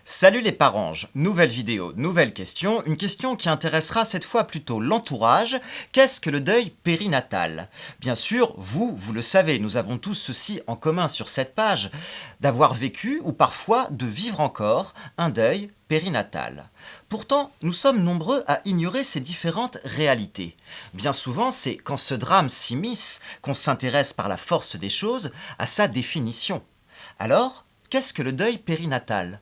Salut les paranges, nouvelle vidéo, nouvelle question, une question qui intéressera cette fois plutôt l'entourage. Qu'est-ce que le deuil périnatal? Bien sûr, vous le savez, nous avons tous ceci en commun sur cette page, d'avoir vécu ou parfois de vivre encore un deuil périnatal. Pourtant, nous sommes nombreux à ignorer ces différentes réalités. Bien souvent, c'est quand ce drame s'immisce qu'on s'intéresse par la force des choses à sa définition. Alors, qu'est-ce que le deuil périnatal?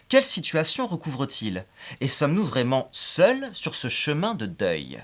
Quelle situation recouvre-t-il? Et sommes-nous vraiment seuls sur ce chemin de deuil?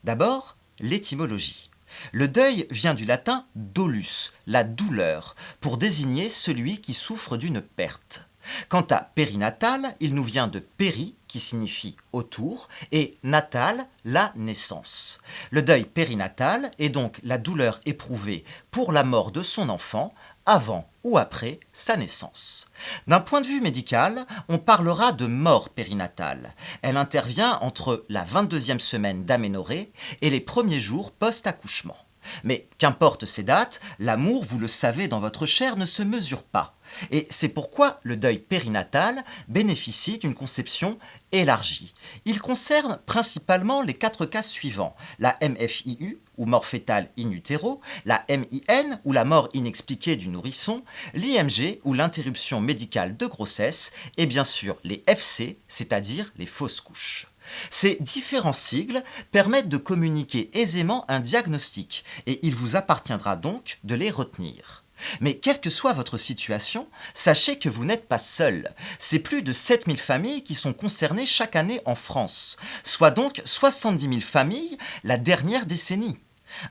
D'abord, l'étymologie. Le deuil vient du latin dolus, la douleur, pour désigner celui qui souffre d'une perte. Quant à périnatal, il nous vient de péri, qui signifie autour, et natal, la naissance. Le deuil périnatal est donc la douleur éprouvée pour la mort de son enfant, avant ou après sa naissance. D'un point de vue médical, on parlera de mort périnatale. Elle intervient entre la 22e semaine d'aménorrhée et les premiers jours post-accouchement. Mais qu'importe ces dates, l'amour, vous le savez dans votre chair, ne se mesure pas. Et c'est pourquoi le deuil périnatal bénéficie d'une conception élargie. Il concerne principalement les 4 cas suivants: la MFIU, ou mort fœtale in utero, la MIN, ou la mort inexpliquée du nourrisson, l'IMG, ou l'interruption médicale de grossesse, et bien sûr les FC, c'est-à-dire les fausses couches. Ces différents sigles permettent de communiquer aisément un diagnostic et il vous appartiendra donc de les retenir. Mais quelle que soit votre situation, sachez que vous n'êtes pas seul. C'est plus de 7000 familles qui sont concernées chaque année en France, soit donc 70 000 familles la dernière décennie.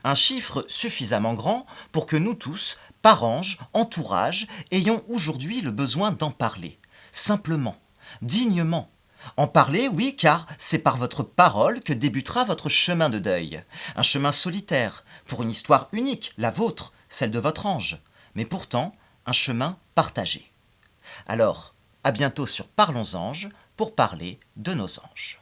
Un chiffre suffisamment grand pour que nous tous, paranges, entourage, ayons aujourd'hui le besoin d'en parler. Simplement, dignement. En parler, oui, car c'est par votre parole que débutera votre chemin de deuil. Un chemin solitaire, pour une histoire unique, la vôtre, celle de votre ange, mais pourtant un chemin partagé. Alors, à bientôt sur Parlons Anges pour parler de nos anges.